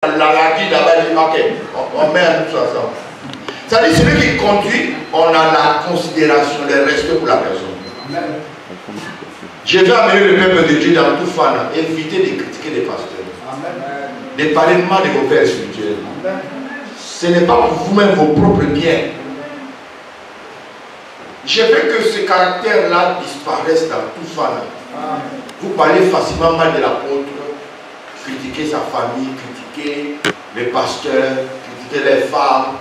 la guide là-bas, dit ok, on met à tous ensemble. C'est-à-dire, celui qui conduit, on a la considération, le respect pour la personne. Je vais amener le peuple de Dieu dans tout fan, éviter de critiquer les pasteurs. De parler mal de vos pères spirituels. Ce n'est pas pour vous-même vos propres biens. Je veux que ce caractère-là disparaisse dans tout fan. Vous parlez facilement mal de l'apôtre, critiquer sa famille, critiquer les pasteurs, critiquer les femmes.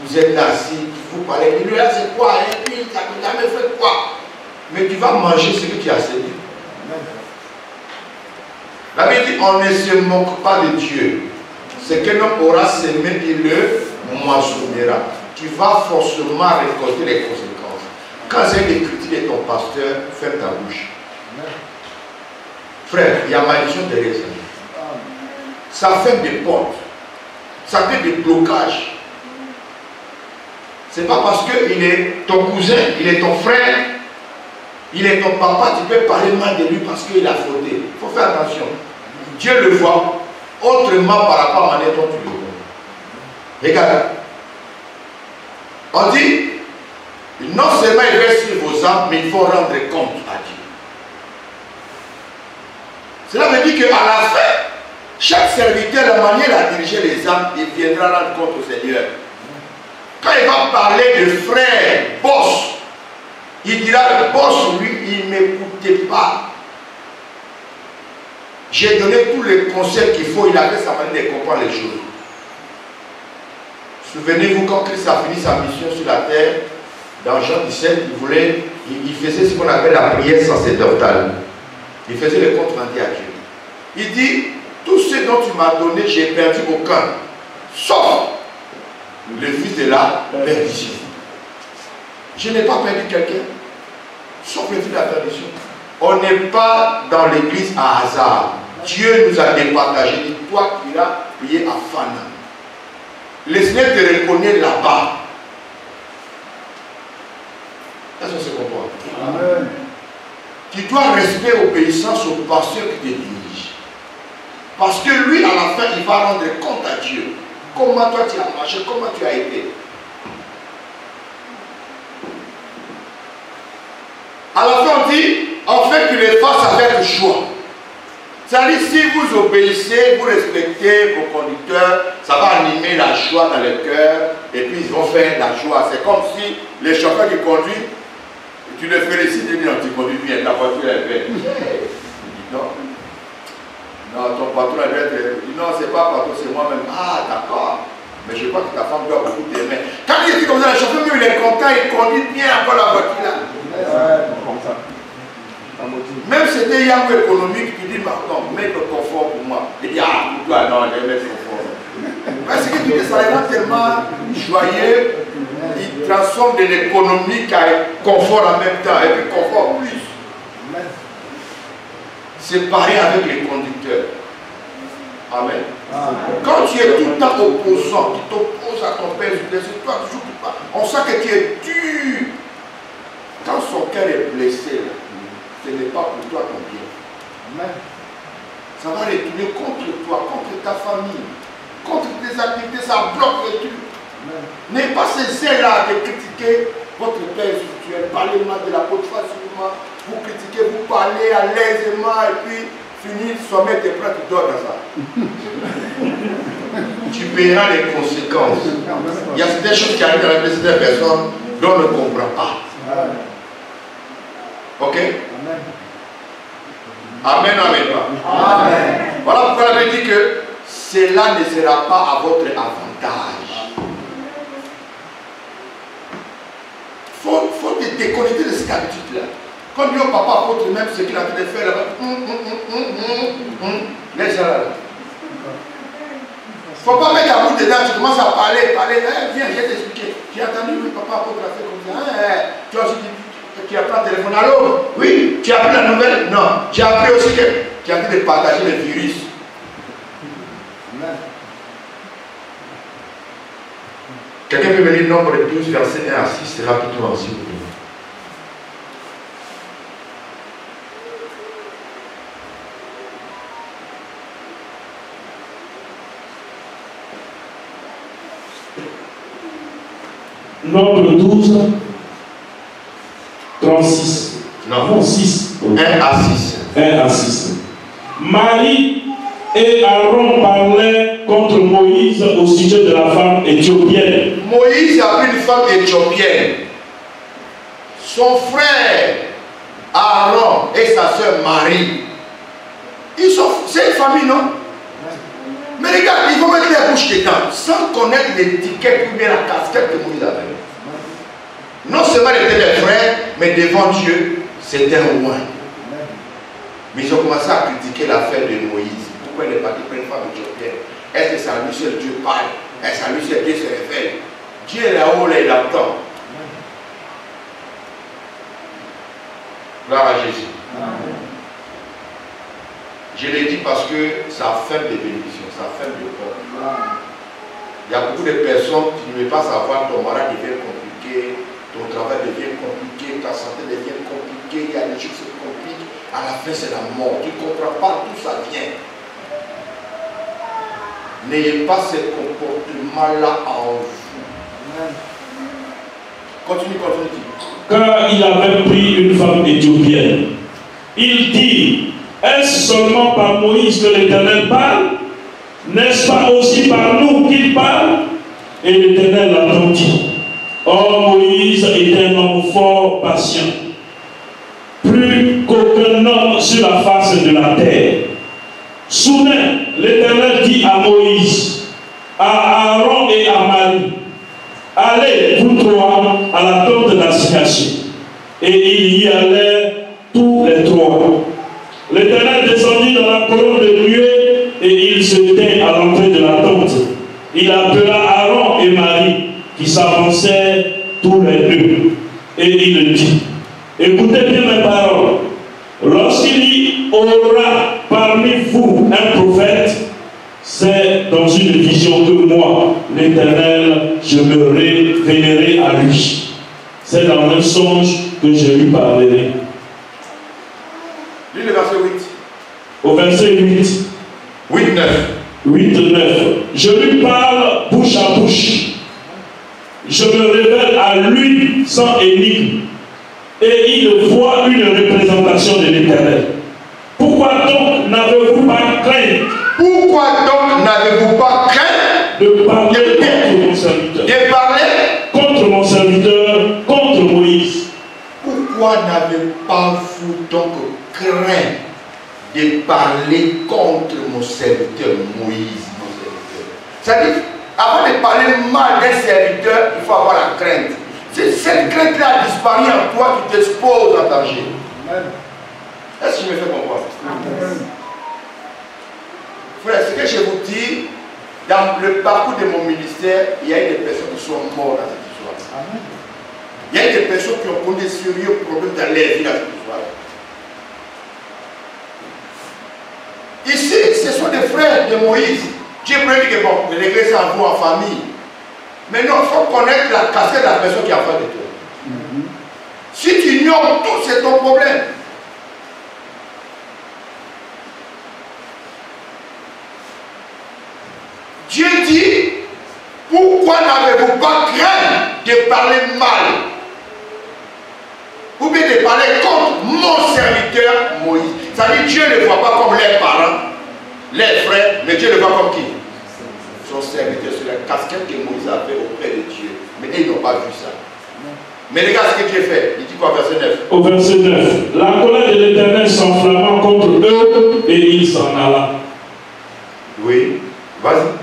Vous êtes assis, vous parlez, mais lui là c'est quoi? Et puis ça ne jamais fait quoi? Mais tu vas manger ce que tu as séduit. La Bible dit, on ne se moque pas de Dieu. Ce que l'homme aura semé, il le moissonnera. Tu vas forcément récolter les conséquences. Quand c'est des critiques de ton pasteur, ferme ta bouche. Frère, il y a malédiction derrière ça. Ça ferme des portes. Ça fait des blocages. C'est pas parce qu'il est ton cousin, il est ton frère, il est ton papa, tu peux parler mal de lui parce qu'il a fauté. Il faut faire attention. Dieu le voit autrement par rapport à la manière dont tu le vois. Regarde. On dit, non seulement il reste sur vos âmes, mais il faut rendre compte à Dieu. Cela veut dire qu'à la fin, chaque serviteur, la manière à diriger les âmes, il viendra rendre compte au Seigneur. Quand il va parler de frère, boss, il dira, le boss, lui, il ne m'écoutait pas. J'ai donné tous les conseils qu'il faut, il avait sa manière de comprendre les choses. Souvenez-vous, quand Christ a fini sa mission sur la terre, dans Jean 17, il faisait ce qu'on appelle la prière sacerdotale. Il faisait le compte rendu à Dieu. Il dit, tout ce dont tu m'as donné, j'ai perdu aucun, sauf le fils de la perdition. Je n'ai pas perdu quelqu'un, sauf le fils de la perdition. On n'est pas dans l'église à hasard. Dieu nous a départagé. Dit, toi qui l'as prié à Fana. Le Seigneur te reconnaît là-bas. Est-ce qu'on se comprend? Amen. Tu dois respect, obéissance au pasteur qui te dirige. Parce que lui, à la fin, il va rendre compte à Dieu. Comment toi tu as marché, comment tu as été. À la fin, on dit, en fait, tu les fasses avec choix. C'est-à-dire, si vous obéissez, vous respectez vos conducteurs, ça va animer la joie dans le cœur, et puis ils vont faire la joie. C'est comme si les chauffeurs qui conduisent, tu les félicites et dis, non, tu conduis bien, ta voiture est belle. Non. Non, ton patron est belle. Non, c'est pas patron, c'est moi-même. Ah, d'accord. Mais je crois que ta femme doit beaucoup t'aimer. Quand il est comme ça, le chauffeur, il est content, il conduit bien encore la voiture là. Comme ça. Même si c'était Yahoo économique, tu dis, non, mets le confort pour moi. Il dit, ah, pour toi, non, je vais mettre le confort. Parce que tu dis, ça les rend tellement joyeux, il transforme de l'économique à confort en même temps, et puis confort plus. C'est pareil avec les conducteurs. Amen. Quand tu es tout le temps opposant, tu t'opposes à ton père, c'est toi toujours qui parles. On sent que tu es dur. Quand son cœur est blessé, ce n'est pas pour toi ton bien. Amen. Ça va retourner contre toi, contre ta famille, contre tes activités, ça bloque le truc. N'ayez pas ces ailes-là de critiquer votre père spirituel. Parlez mal de l'apôtre facilement, vous critiquez, vous parlez à l'aisément et puis finir sommet tes prêts, tu dors dans ça. Tu paieras les conséquences. Il y a des choses qui arrivent dans la vie de certaines personnes dont on ne comprend pas. Ok? Amen, amen. Amen. Voilà pourquoi elle avait dit que cela ne sera pas à votre avantage. Il faut te déconnecter de cette habitude-là. Quand Dieu papa apôtre même ce qu'il a fait faire là-bas, laisse ça là. Il ne faut pas mettre la bouche dedans, tu commences à parler, viens, je vais t'expliquer. J'ai entendu, oui, papa apôtre a fait comme ça. Tu as aussi dit, tu as pris le téléphone, allô? Oui, tu as pris la nouvelle? Non. J'ai appris aussi que tu as dit de partager le virus. Quelqu'un peut me lire Nombre 12, verset 1 à 6, rapidement, s'il vous plaît. Nombre 12, 36. Non, 6. 1 à 6. 1 à 6. Marie et Aaron parlaient contre Moïse au sujet de la femme éthiopienne. Moïse a pris une femme éthiopienne. Son frère Aaron et sa soeur Marie. C'est une famille, non? Mais regarde, il faut mettre les bouches dedans, sans connaître l'étiquette ou bien la casquette que Moïse avait. Non seulement ils étaient des frères, mais devant Dieu, c'était un roi. Mais ils ont commencé à critiquer l'affaire de Moïse. Pourquoi il est parti pour une femme éthiopienne? Est-ce que c'est à lui seul Dieu parle? Est-ce à lui seul Dieu se révèle? Dieu est là-haut, là, il attend. Gloire à Jésus. Amen. Je l'ai dit parce que ça ferme des bénédictions, ça ferme des portes. Il y a beaucoup de personnes qui ne veulent pas savoir, ton malade devient compliqué, ton travail devient compliqué, ta santé devient compliquée, il y a des choses qui se compliquent, à la fin c'est la mort. Tu ne comprends pas d'où ça vient. N'ayez pas ce comportement-là en vous. Continue. Car il avait pris une femme éthiopienne. Il dit, est-ce seulement par Moïse que l'Éternel parle? N'est-ce pas aussi par nous qu'il parle? Et l'Éternel l'entendit. Or Moïse était un homme fort patient, plus qu'aucun homme sur la face de la terre. Soudain, l'Éternel dit à Moïse, à Aaron et à Marie, allez, vous trois, à la tente d'assignation. Et ils y allèrent tous les trois. L'Éternel descendit dans la colonne de nuée et il se tint à l'entrée de la tente. Il appela Aaron et Marie qui s'avançaient tous les deux. Et il dit, écoutez bien mes paroles. Lorsqu'il y aura parmi vous un prophète, c'est dans une vision que moi, l'Éternel, je me révélerai à lui. C'est dans un songe que je lui parlerai. Lis le verset 8. Au verset 8. 8, 9. 8, 9. Je lui parle bouche à bouche. Je me révèle à lui sans énigme. Et il voit une représentation de l'Éternel. Pourquoi donc n'avez-vous pas craint? Pourquoi donc n'avez-vous pas craint de parler contre mon serviteur? De parler contre mon serviteur, contre Moïse. Pourquoi n'avez pas vous donc craint de parler contre mon serviteur Moïse, mon serviteur? C'est-à-dire, avant de parler mal d'un serviteur, il faut avoir la crainte. Si cette crainte-là a disparu en toi, tu t'exposes en danger. Est-ce que je me fais comprendre? Frère, ce que je vous dis, dans le parcours de mon ministère, il y a des personnes qui sont mortes dans cette histoire. Il y a des personnes qui ont connu des sérieux problèmes dans leur vie dans cette histoire. Ici, ce sont des frères de Moïse. Dieu prédit que bon, régler ça en vous en famille. Mais non, il faut connaître la casquette de la personne qui est en face de toi. Si tu ignores tout, c'est ton problème. Dieu dit, pourquoi n'avez-vous pas craint de parler mal? Ou bien de parler contre mon serviteur Moïse. C'est-à-dire Dieu ne le voit pas comme les parents, les frères, mais Dieu le voit comme qui? Son serviteur, sur la casquette que Moïse avait auprès de Dieu. Mais ils n'ont pas vu ça. Mais regarde ce que Dieu fait. Il dit quoi, verset 9? Au verset 9. La colère de l'Éternel s'enflamma contre eux et il s'en alla. Oui, vas-y.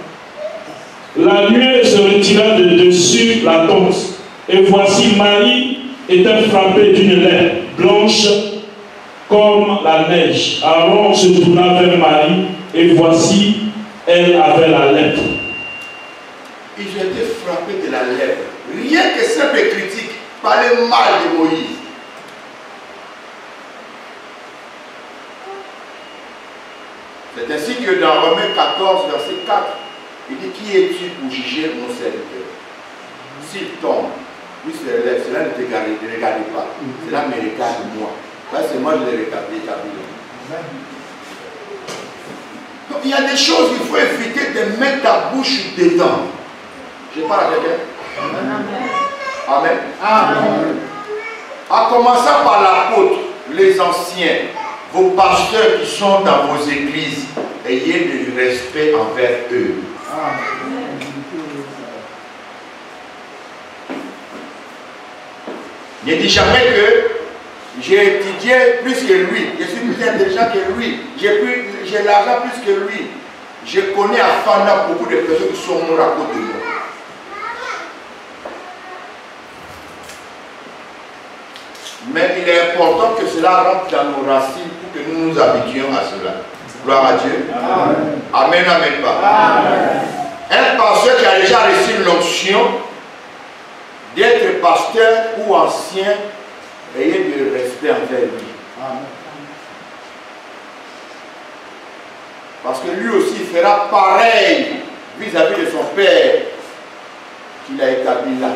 La nuée se retira de dessus la tente. Et voici Marie était frappée d'une lèpre blanche comme la neige. Aaron se tourna vers Marie et voici, elle avait la lèpre. Ils ont été frappés de la lèpre. Rien que simple critique, parler mal de Moïse. C'est ainsi que dans Romains 14, verset 4, il dit, qui es-tu pour juger mon serviteur? S'il tombe, lui se relève, cela ne te regarde pas. Cela me regarde moi. Là, c'est moi je l'ai rétabli. Donc il y a des choses qu'il faut éviter de mettre ta bouche dedans. Je parle à quelqu'un. Amen. Amen. En commençant par l'apôtre, les anciens, vos pasteurs qui sont dans vos églises, ayez du respect envers eux. Ne dis jamais que j'ai étudié plus que lui, je suis plus intelligent que lui, j'ai l'argent plus que lui. Je connais à Fana beaucoup de personnes qui sont mortes à cause de moi. Mais il est important que cela rentre dans nos racines pour que nous nous habituions à cela. Gloire à Dieu. Amen. Amen, amen, pas. Amen. Un pasteur qui a déjà reçu l'onction d'être pasteur ou ancien, ayez du respect envers lui. Amen. Parce que lui aussi fera pareil vis-à-vis de son père qu'il a établi là.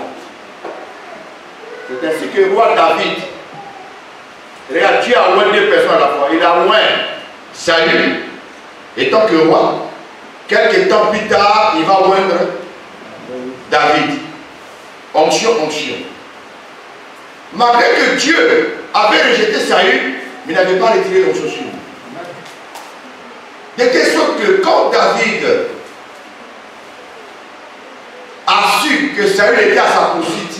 C'est ainsi que le roi David, regarde, Dieu a loin deux personnes à la fois. Il a loin Saül, étant que roi. Quelques temps plus tard, il va oindre David. Onction, onction. Malgré que Dieu avait rejeté Saül, mais il n'avait pas retiré l'onction sur lui. De telle sorte que quand David a su que Saül était à sa poursuite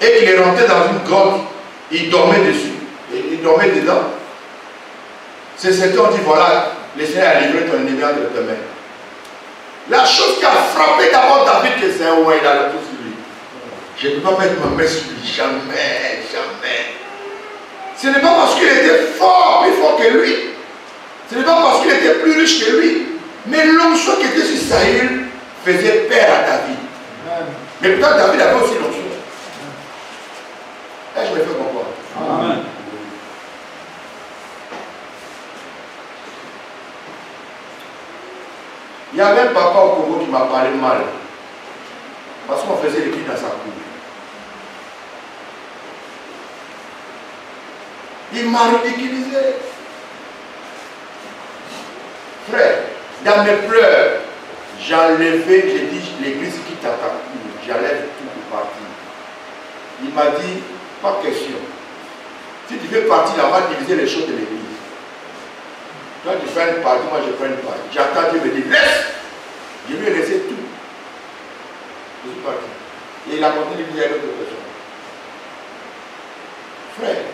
et qu'il est rentré dans une grotte, il dormait dessus. Il dormait dedans. C'est ce qu'on dit, voilà, le Seigneur a livré ton ennemi entre tes mains. La chose qui a frappé d'abord David, que c'est un roi, il a le tout sur lui. Je ne peux pas mettre ma main sur lui, jamais, jamais. Ce n'est pas parce qu'il était fort, plus fort que lui. Ce n'est pas parce qu'il était plus riche que lui. Mais l'onction qui était sur Saül faisait peur à David. Mais pourtant David avait aussi l'onction. Et je me fais comprendre. Amen. Il y avait un papa au Congo qui m'a parlé mal. Parce qu'on faisait l'étude dans sa cour. Il m'a ridiculisé. Frère, dans mes pleurs, j'ai enlevé, j'ai dit, l'église quitte à ta cour. J'enlève tout pour partir. Il m'a dit, pas question. Si tu veux partir, là, on va diviser les choses de l'église. Toi, tu fais une partie, moi je prends une partie. J'attends, Dieu me dit, laisse. Je lui ai laissé tout. Je suis parti. Et il a continué de dire à l'autre personne. Frère,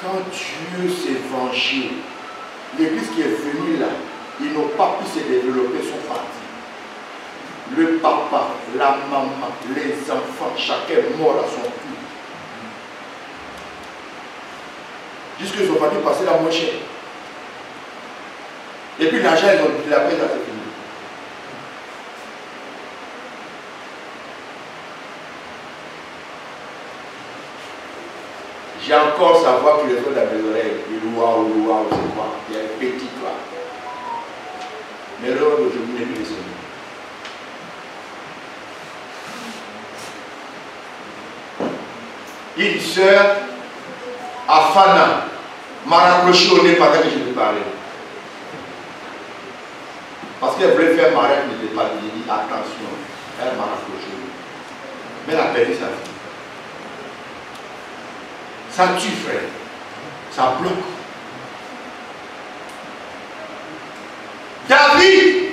quand Dieu s'est vengé, l'église qui est venue là, ils n'ont pas pu se développer, sont partis. Le papa, la maman, les enfants, chacun est mort à son tour. Jusqu'ils ont fallu passer la moins chère. Et puis l'argent, ils ont dit la paix, là, c'est fini. J'ai encore sa voix qui résonne dans mes oreilles. Il waouh, c'est quoi? Il y a un petit quoi. Mais l'heure d'aujourd'hui n'est plus le Seigneur. Une sœur à Fana m'a rapproché au nez pendant que je lui parlais. Parce qu'elle voulait faire mariage, mais je n'ai pas dit, attention, elle m'a rapproché au nez. Mais elle a perdu sa vie. Ça tue, frère. Ça bloque. David,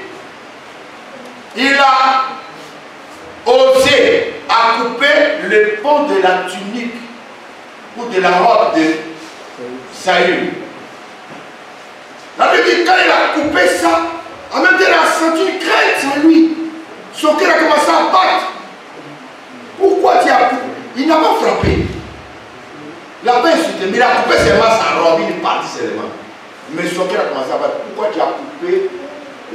il a osé à couper le pont de la tunique ou de la robe de Saül. La Bible dit quand il a coupé ça, en même temps il a senti une crainte en lui. Son cœur a commencé à battre. Pourquoi tu as coupé? Il n'a pas frappé. La paix insulté, mais il a coupé seulement sa robe, il est parti seulement. Mais son cœur a commencé à battre. Pourquoi tu as coupé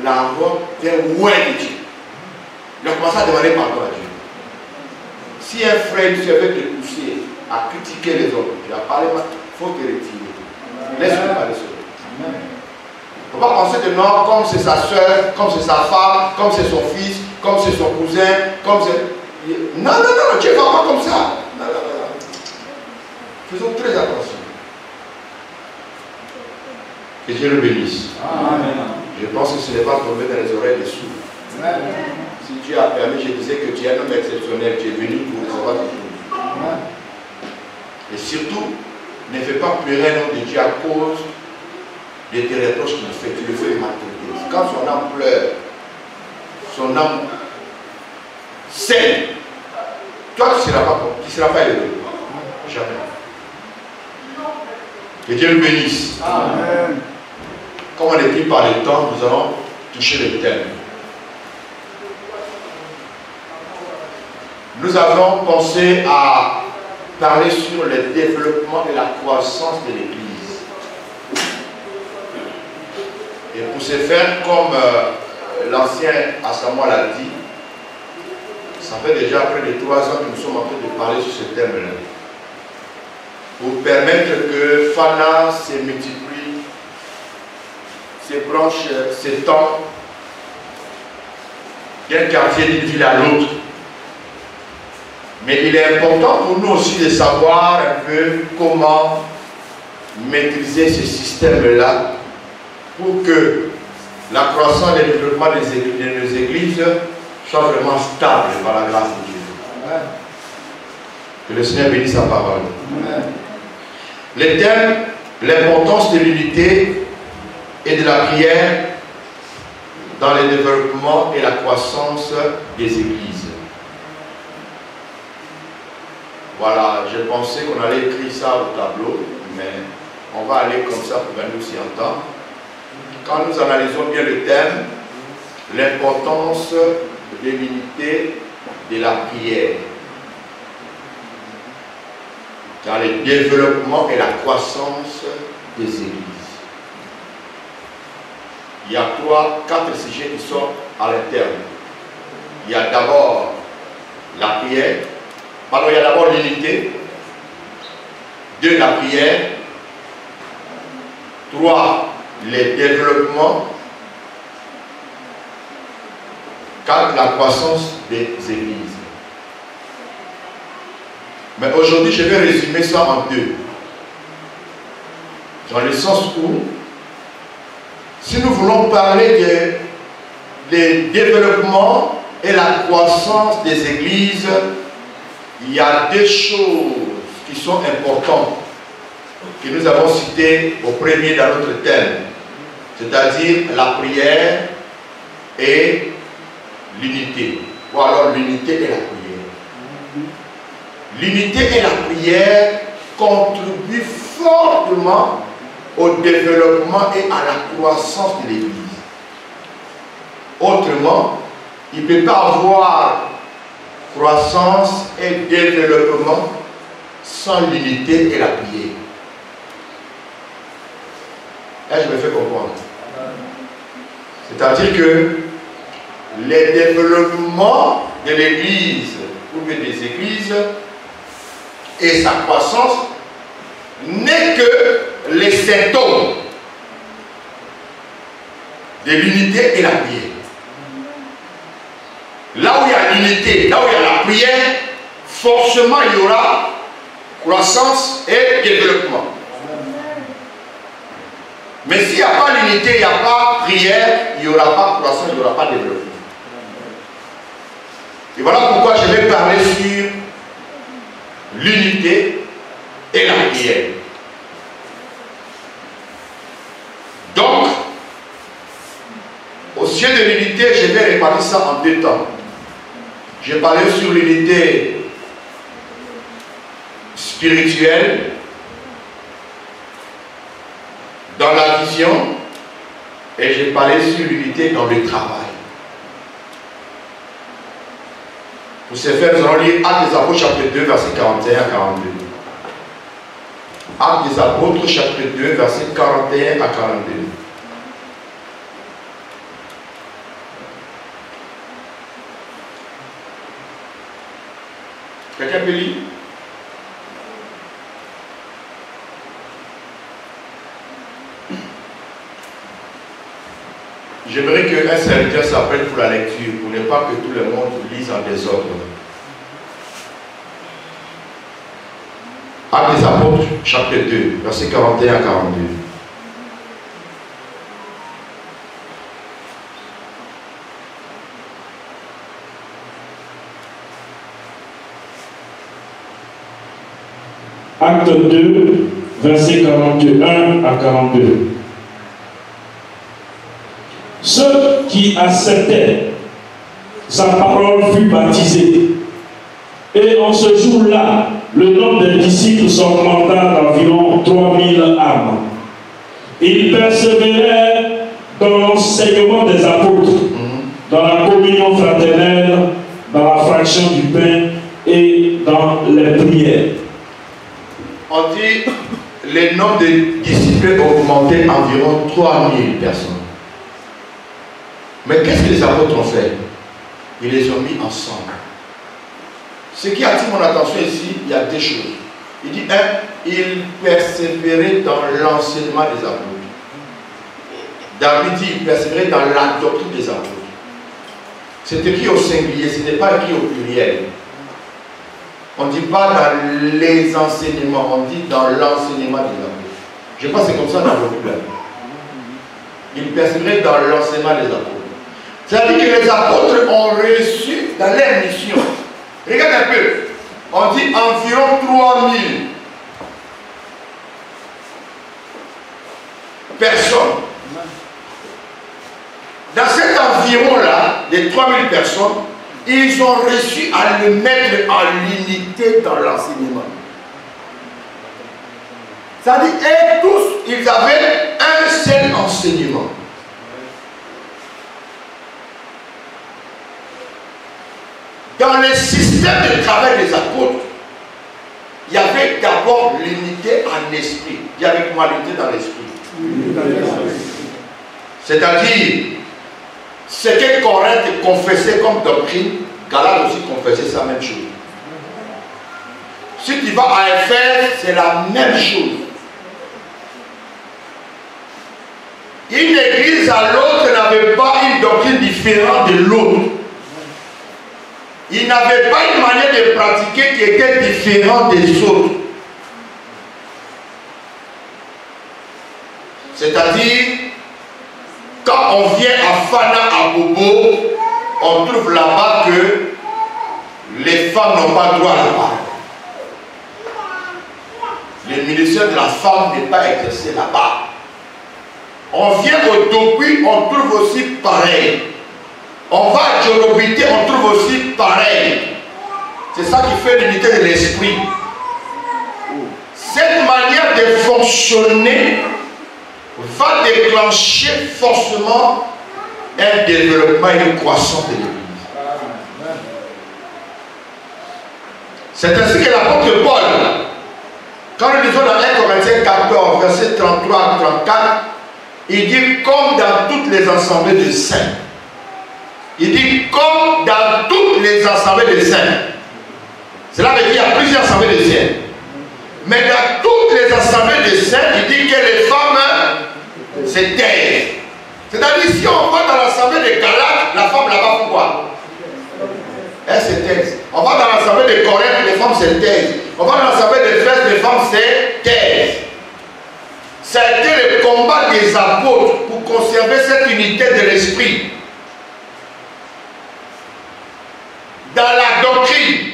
la robe d'un roi de Dieu? Il a commencé à demander pardon à Dieu. Si un frère veut te pousser à critiquer les autres, tu as parlé mal, il faut te retirer. Laisse-le parler seul. Il ne faut pas penser que non, comme c'est sa soeur, comme c'est sa femme, comme c'est son fils, comme c'est son cousin, comme c'est. Non, Dieu ne va pas comme ça. Non. Faisons très attention. Que Dieu le bénisse. Amen. Je pense que ce n'est pas tombé dans les oreilles des sourds. Si Dieu a permis, je disais que tu es un homme exceptionnel, tu es venu pour recevoir des choses. Et surtout, ne fais pas pleurer un homme de Dieu à cause de tes reproches qu'il fait. Tu le fais maltraiter. Quand son âme pleure, son âme saigne, toi tu ne seras pas heureux. Jamais. Que Dieu le bénisse. Amen. Comme on est pris par le temps, nous allons toucher le thème. Nous avons pensé à parler sur le développement et la croissance de l'Église. Et pour ce faire, comme l'ancien Assamoah l'a dit, ça fait déjà près de 3 ans que nous sommes en train de parler sur ce thème-là. Pour permettre que Fana se multiplie, se branche, s'étend d'un quartier d'une ville à l'autre. Mais il est important pour nous aussi de savoir un peu comment maîtriser ce système-là pour que la croissance et le développement de nos églises soit vraiment stable par la grâce de Dieu. Amen. Que le Seigneur bénisse sa parole. Amen. Le thème, l'importance de l'unité et de la prière dans le développement et la croissance des églises. Voilà, je pensais qu'on allait écrire ça au tableau, mais on va aller comme ça pour nous s'y entendre. Quand nous analysons bien le thème, l'importance de l'unité de la prière dans le développement et la croissance des églises. Il y a 4 sujets qui sont à l'interne. Il y a d'abord la prière. Pardon, il y a d'abord l'unité. 2, la prière. 3, le développement. 4, la croissance des églises. Mais aujourd'hui, je vais résumer ça en 2. Dans le sens où, si nous voulons parler de développement et la croissance des églises, il y a 2 choses qui sont importantes, que nous avons citées au premier dans notre thème, c'est-à-dire la prière et l'unité, ou alors l'unité et la prière. L'unité et la prière contribuent fortement au développement et à la croissance de l'Église. Autrement, il ne peut pas avoir croissance et développement sans l'unité et la prière. Là, je me fais comprendre. C'est-à-dire que le développement de l'Église ou des églises et sa croissance n'est que les symptômes de l'unité et la prière. Là où il y a l'unité, là où il y a la prière, forcément il y aura croissance et développement. Mais s'il n'y a pas l'unité, il n'y a pas prière, il n'y aura pas croissance, il n'y aura pas développement. Et voilà pourquoi je vais parler sur l'unité et la prière. Donc, au sujet de l'unité, je vais répartir ça en 2 temps. Je vais parler sur l'unité spirituelle, dans la vision, et je vais parler sur l'unité dans le travail. Pour ce faire, nous allons lire Actes des Apôtres, chapitre 2, versets 41 à 42. Actes des Apôtres, chapitre 2, versets 41 à 42. Quelqu'un peut lire? J'aimerais qu'un serviteur s'appelle pour la lecture, pour ne pas que tout le monde lise en désordre. Actes des Apôtres, chapitre 2, versets 41 à 42. Acte 2, versets 41 à 42. Ceux qui acceptaient sa parole furent baptisés. Et en ce jour-là, le nombre des disciples s'augmenta d'environ 3000 âmes. Ils persévéraient dans l'enseignement des apôtres, dans la communion fraternelle, dans la fraction du pain et dans les prières. On dit le nombre de disciples augmentait environ 3000 personnes. Mais qu'est-ce que les apôtres ont fait? Ils les ont mis ensemble. Ce qui attire mon attention ici, il y a deux choses. Il dit, ils persévéraient dans l'enseignement des apôtres. David dit, ils persévéraient dans la doctrine des apôtres. C'est écrit au singulier, ce n'est pas écrit au pluriel. On ne dit pas dans les enseignements, on dit dans l'enseignement des apôtres. Je pense que c'est comme ça dans le vocabulaire. Ils persévéraient dans l'enseignement des apôtres. C'est-à-dire que les apôtres ont reçu dans leur mission. Regarde un peu. On dit environ 3000 personnes. Dans cet environ-là, des 3000 personnes, ils ont reçu à le mettre en l'unité dans l'enseignement. C'est-à-dire, et tous, ils avaient un seul enseignement. Dans le système de travail des apôtres, il y avait d'abord l'unité en esprit. Il y avait quoi l'unité dans l'esprit? C'est-à-dire, ce que Corinthe confessait comme doctrine, Galate aussi confessait sa même chose. Si tu vas à Éphèse, c'est la même chose. Une église à l'autre n'avait pas une doctrine différente de l'autre. Il n'avait pas une manière de pratiquer qui était différente des autres. C'est-à-dire, quand on vient à Fana, à Bobo, on trouve là-bas que les femmes n'ont pas droit à la parole. Le ministère de la femme n'est pas exercé là-bas. On vient au Topui, on trouve aussi pareil. On va à Djolobité, on trouve aussi pareil. C'est ça qui fait l'unité de l'esprit. Cette manière de fonctionner va déclencher forcément un développement et une croissance de l'Église. C'est ainsi que l'apôtre Paul, quand nous lisons dans 1 Corinthiens 14, versets 33 à 34, il dit comme dans toutes les assemblées de saints. Il dit comme dans toutes les assemblées de saints. Cela veut dire qu'il y a plusieurs assemblées de saints. Mais dans toutes les assemblées de saints, il dit que les femmes se taisent. C'est-à-dire, si on va dans l'assemblée de Galate, la femme là-bas, pourquoi? Elle se taise. On va dans l'assemblée de Corinthe, les femmes se taisent. On va dans l'assemblée d'Éphèse, les femmes se taisent. Ça a été le combat des apôtres pour conserver cette unité de l'esprit. Dans la doctrine,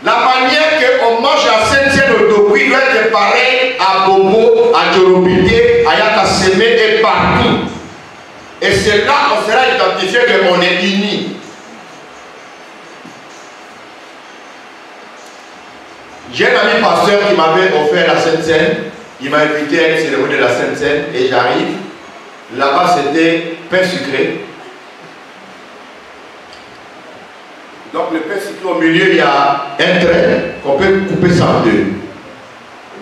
la manière qu'on mange à Saint-Tienne au Topui doit être pareil à Bobo, à Djolobité, à Yakasemé et partout. Et c'est là qu'on sera identifié qu'on est unis. J'ai un ami pasteur qui m'avait offert la Sainte-Seine. Il m'a invité à une cérémonie de la Sainte-Seine et j'arrive. Là-bas, c'était pain sucré. Donc, le pain sucré, au milieu, il y a un trait qu'on peut couper ça en deux.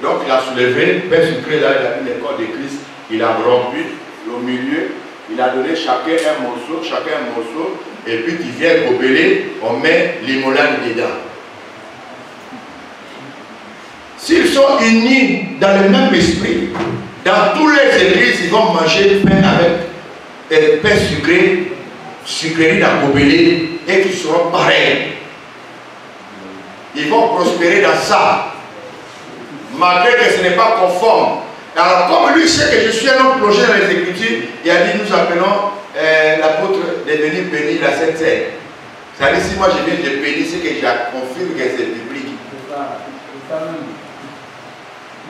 Donc, il a soulevé, pain sucré, là, il a mis les corps de Christ, il a rompu, au milieu, il a donné chacun un morceau, et puis tu viens gobeler, on met l'imolane dedans. S'ils sont unis dans le même esprit, dans toutes les églises, ils vont manger pain avec pain sucré, sucrerie à gobeler, et qu'ils seront pareils. Ils vont prospérer dans ça, malgré que ce n'est pas conforme. Alors, comme lui sait que je suis un homme plongé dans les Écritures, il a dit, nous appelons l'apôtre de venir bénir la Sainte-Seine. C'est-à-dire, si moi je viens de bénir, c'est que je confirme que c'est biblique.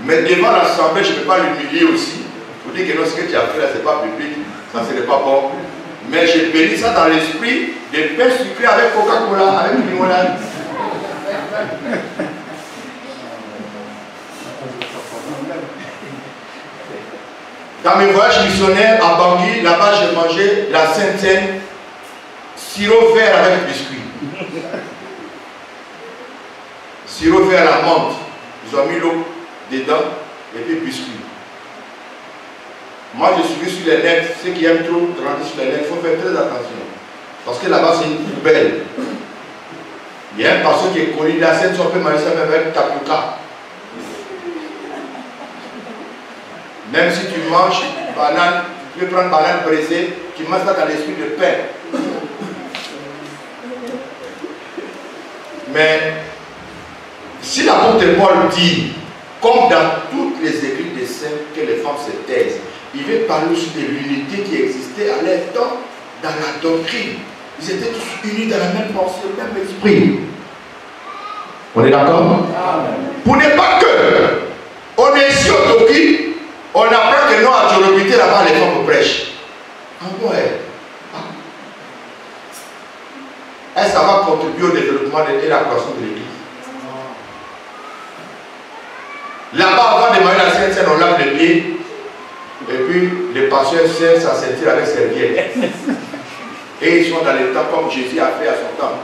Mais devant l'assemblée, je ne peux pas l'humilier aussi. Pour dire que non, ce que tu as fait là, ce n'est pas public, ça ce n'est pas bon. Mais j'ai béni ça dans l'esprit, des pains sucrés avec Coca-Cola, avec du limonade. Dans mes voyages missionnaires à Bangui, là-bas j'ai mangé la Sainte-Seine, sirop vert avec biscuit. Sirop vert à la menthe. Ils ont mis l'eau dedans et puis biscuit. Moi je suis sur les nets, ceux qui aiment trop rentrer sur les nets, il faut faire très attention. Parce que là-bas c'est une poubelle. Il y a un pasteur qui est connu, la Sainte, on peut manger ça même avec tapioca. Même si tu manges banane, tu peux prendre banane brisée, tu manges ça dans l'esprit de pain. Mais si l'apôtre Paul dit, comme dans toutes les églises des saints, que les femmes se taisent, il veut parler aussi de l'unité qui existait à leur temps dans la doctrine. Ils étaient tous unis dans la même pensée, le même esprit. On est d'accord? Pour ne pas que on est ici au Toki, on apprend que non, à Tchorobité, là-bas, les femmes prêchent. Ah ouais. Est-ce que ça va contribuer au développement et à la croissance de l'église? Là-bas, avant de manger la Sainte-Seine, on lave les pieds. Et puis, les pasteurs servent sa ceinture avec serviette. Et ils sont dans le temps comme Jésus a fait à son temps.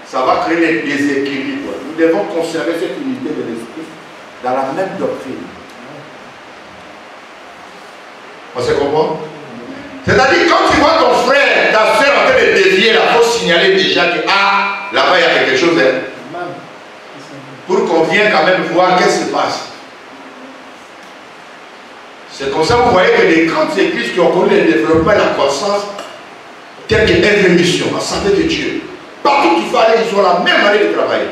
Ça va créer des déséquilibres. Nous devons conserver cette unité de l'esprit dans la même doctrine. On se comprend? C'est-à-dire, quand tu vois ton frère, ta soeur en train de dévier, il faut signaler déjà que là-bas il y a quelque chose. Hein? Pour qu'on vienne quand même voir qu'est-ce qui se passe. C'est comme ça que vous voyez que les grandes églises qui ont connu le développement et la croissance, telles que Œuvre Mission, Assemblée de Dieu, partout où tu vas aller, ils ont la même manière de travailler.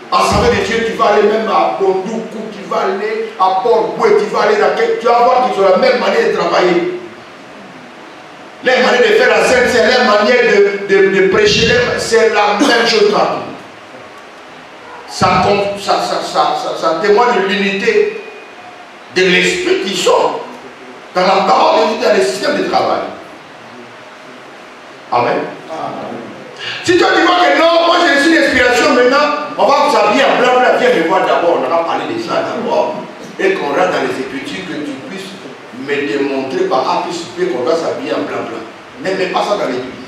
Assemblée de Dieu, tu vas aller même à Bondoukou, tu vas aller à Port-Boué, tu vas aller dans quel... Tu vas voir qu'ils ont la même manière de travailler. Leur manière de faire la scène, c'est leur manière de prêcher, c'est la même chose partout. Ça témoigne de l'unité de l'esprit qui sont dans la parole de Dieu, dans le système de travail. Amen. Si toi tu vois que non, moi j'ai reçu l'inspiration maintenant, on va vous habiller en blanc, viens me voir d'abord, on aura parlé de ça d'abord, et qu'on rentre dans les Écritures, que tu puisses me démontrer par A plus B qu'on va s'habiller en blanc. N'aimez pas ça dans l'église.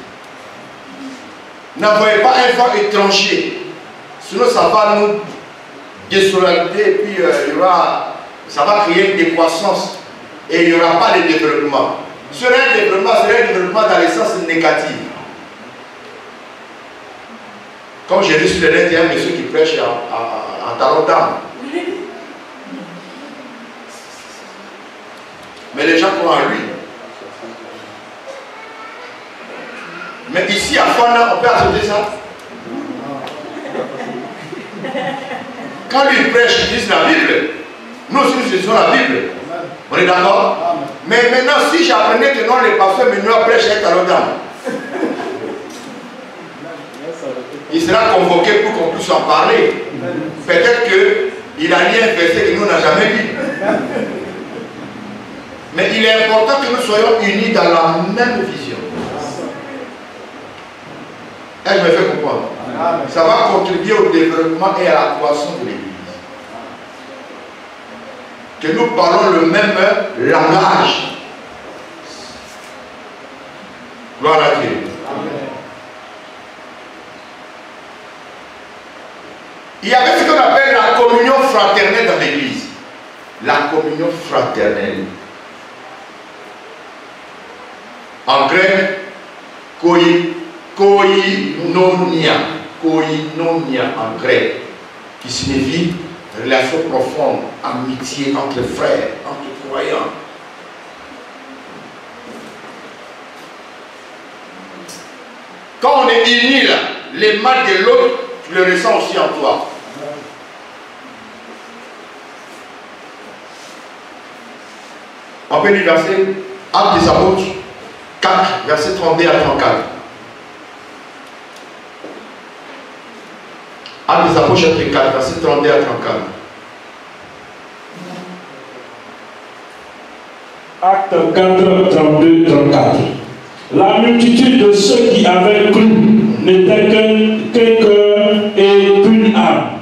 N'envoyez pas un vent étranger, sinon ça va nous désolariser et puis ça va créer une décroissance et il n'y aura pas de développement. Ce serait un développement dans le sens négatif. Comme j'ai vu sur le net, il y a un monsieur qui prêche en talon d'âme. Mais les gens croient en lui. Mais ici à Fana, on peut accepter ça. Quand lui prêche, il dit la Bible. Nous aussi nous lisons la Bible. On est d'accord? Mais maintenant, si j'apprenais que non, les pasteurs maintenant prêchent un talon d'âme, il sera convoqué pour qu'on puisse en parler. Peut-être qu'il a lu un verset que nous n'avons jamais lu. Mais il est important que nous soyons unis dans la même vision. Elle me fait comprendre. Ça va contribuer au développement et à la croissance de l'Église. Que nous parlons le même langage. Gloire à Dieu. Il y avait ce qu'on appelle la communion fraternelle dans l'Église. La communion fraternelle. En grec, koinonia en grec, qui signifie relation profonde, amitié entre frères, entre croyants. Quand on est unis là, les mal de l'autre, tu le ressens aussi en toi. On peut lire verset Actes des Apôtres 4, verset 32 à 34. Actes des Apôtres chapitre 4, verset 32 à 34. Acte 4, 32, 34. La multitude de ceux qui avaient cru n'était qu'un cœur et qu'une âme.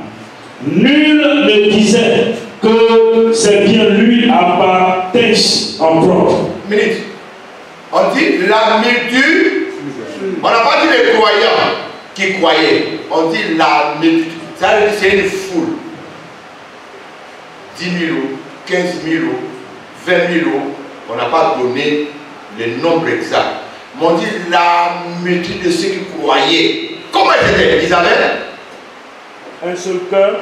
Nul ne disait que c'est bien lui à part texte en propre. Minute. On dit la multitude. On n'a pas dit les croyants qui croyaient. On dit la multitude. Ça veut dire c'est une foule. 10 000 euros, 15 000 euros, 20 000 euros. On n'a pas donné le nombre exact. Mais on dit la multitude de ceux qui croyaient. Comment ils étaient? Ils avaient un seul cœur.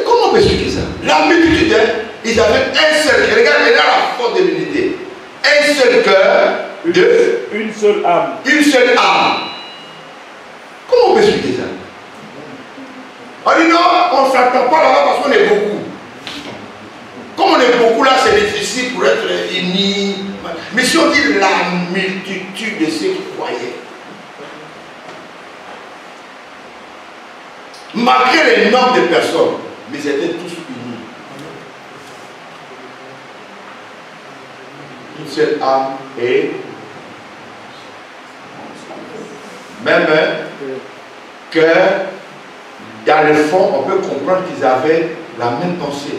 Comment on peut expliquer ça? La multitude, ils avaient un seul cœur. Regarde la force de l'unité. Un seul cœur, une seule âme. Une seule âme. Comment on peut expliquer ça? On dit non, on ne s'attend pas là-bas parce qu'on est beaucoup. Comme on est beaucoup là, c'est difficile pour être unis. Mais si on dit la multitude de ceux qui croyaient, malgré le nombre de personnes, mais ils étaient tous unis. Une seule âme et même que dans le fond, on peut comprendre qu'ils avaient la même pensée,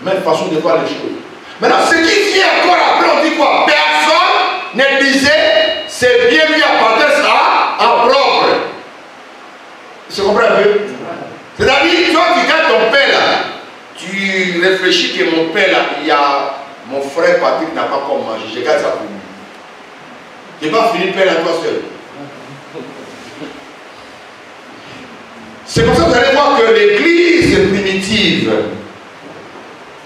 même façon de voir les choses. Maintenant, ce qui vient encore après, on dit quoi? Personne ne disait c'est bien lui appartient à propre. Tu comprends un peu? C'est-à-dire, toi qui gardes ton père là, tu réfléchis que mon père là, il y a mon frère Patrick n'a pas comme manger, je garde ça pour lui. Tu n'es pas fini père là toi seul. C'est pour ça que vous allez voir que l'église primitive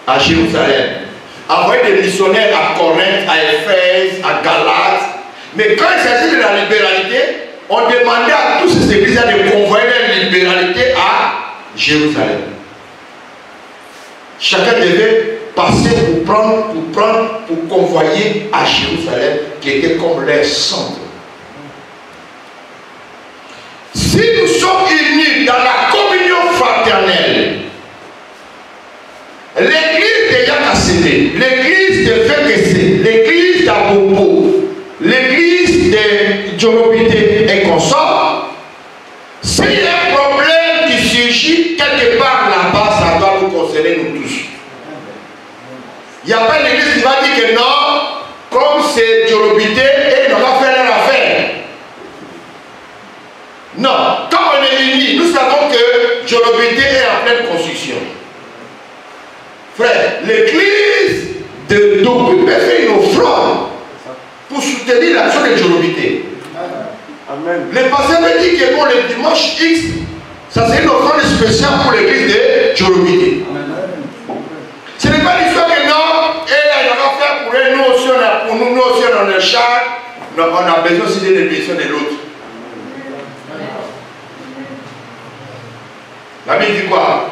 à Jérusalem envoyait des missionnaires à Corinthe, à Éphèse, à Galate. Mais quand il s'agit de la libéralité, on demandait à toutes ces églises de convoyer la libéralité à Jérusalem. Chacun devait passer pour convoyer à Jérusalem, qui était comme leur centre. Si nous sommes unis dans la communion fraternelle, l'église de Yakassene, l'église de Fekese, l'église d'Abobo, l'église de Djorobité et consorts, s'il y a un problème qui surgit quelque part là-bas, ça doit nous concerner nous tous. Il n'y a pas une église qui va dire que non, comme c'est Djorobité, et ils n'ont pas fait leur affaire. Non, quand on est unis, nous savons que Djorobité est en pleine construction. Frère, l'église de Dopé peut faire une offrande pour soutenir l'action de Djorobité. Amen. Le pasteur me dit que pour le dimanche X, ça c'est une offrande spéciale pour l'église de Djorobité. Ce n'est pas l'histoire que non, et là il va faire pour elle, nous aussi on a pour nous aussi on a le char, on a besoin aussi de l'émission de l'autre. La Bible dit quoi?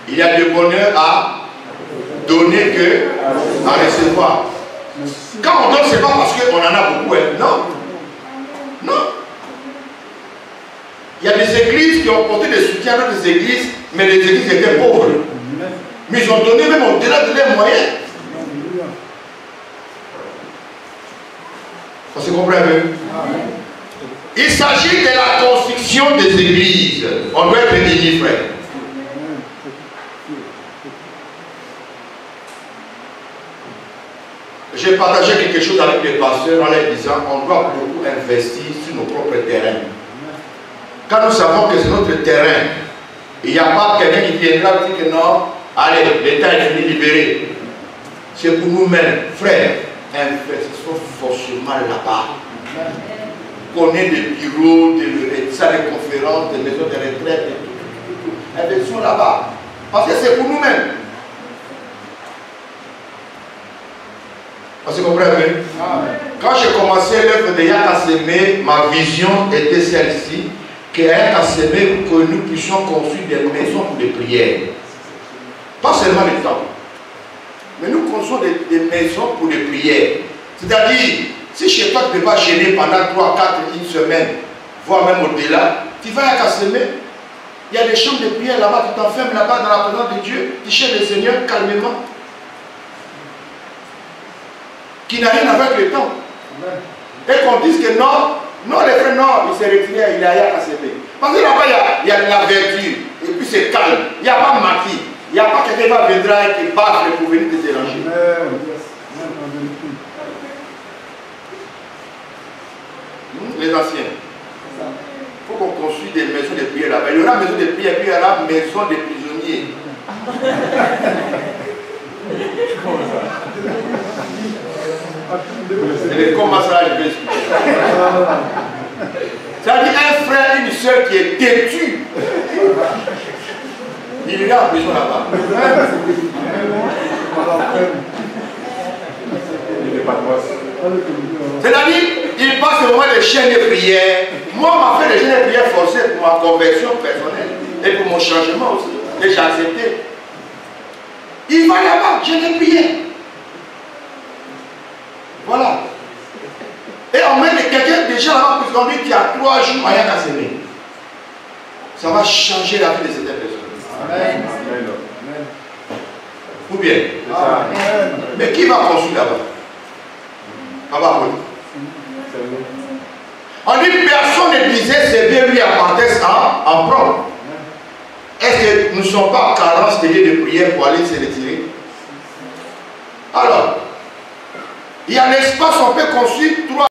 Il y a du bonheur à donner que à recevoir. Quand on donne, ce n'est pas parce qu'on en a beaucoup. Hein. Non. Non. Il y a des églises qui ont porté des soutiens dans des églises, mais les églises étaient pauvres. Mais ils ont donné même au-delà de leurs moyens. On se comprend un peu? Il s'agit de la construction des églises. On doit être unis, frère. J'ai partagé quelque chose avec les pasteurs en leur disant on doit beaucoup investir sur nos propres terrains. Quand nous savons que c'est notre terrain, il n'y a pas quelqu'un qui viendra dire que non, allez, l'État est fini libéré. C'est pour nous-mêmes. Frère, investissons forcément là-bas. Connaît des bureaux, des salles de conférences, des maisons de retraite, tout. Investissons là-bas. Parce que c'est pour nous-mêmes. On se comprend bien? Quand j'ai commencé l'œuvre de Yakassene, ma vision était celle-ci, qu'à Yakassene, que nous puissions construire des maisons pour les prières. Pas seulement les temples. Mais nous construisons des maisons pour les prières. C'est-à-dire, si chez toi tu ne peux pas gêner pendant 3, 4, une semaine, voire même au-delà, tu vas à Yakassene, Il y a des chambres de prière là-bas, tu t'enfermes là-bas dans la présence de Dieu, tu cherches le Seigneur calmement. Qui n'a rien à voir avec le temps. Et qu'on dise que non, les frères, non, il s'est retiré, il est à KCB. Parce que là-bas, il y a de la verdure, et puis c'est calme. Il n'y a pas de maquis. Il n'y a pas quelqu'un qui va venir et qui baffe pour venir te déranger. Les anciens. Il faut qu'on construise des maisons de prière là-bas. Il y aura maison de prière, puis il y aura maison des prisonniers. Et comment ça, je vais expliquer. Ça dit un frère, une soeur qui est têtu. Il ira en prison là-bas. C'est-à-dire, il passe au moment des chaînes de prière. Moi, on m'a fait des chaînes de prière forcées pour ma conversion personnelle et pour mon changement aussi. Et j'ai accepté. Il va là-bas, chaîne de prière. Voilà. Et on met quelqu'un déjà là-bas pour qu'on dit qu'il y a 3 jours à Yakassene. Ça va changer la vie de cette personne. Amen. Ou bien. Amen. Mais qui va construire là-bas? On dit personne ne disait c'est bien lui appartient en propre. Est-ce que nous ne sommes pas en carence de lieux de prière pour aller se retirer? Alors, il y a l'espace, on peut construire 3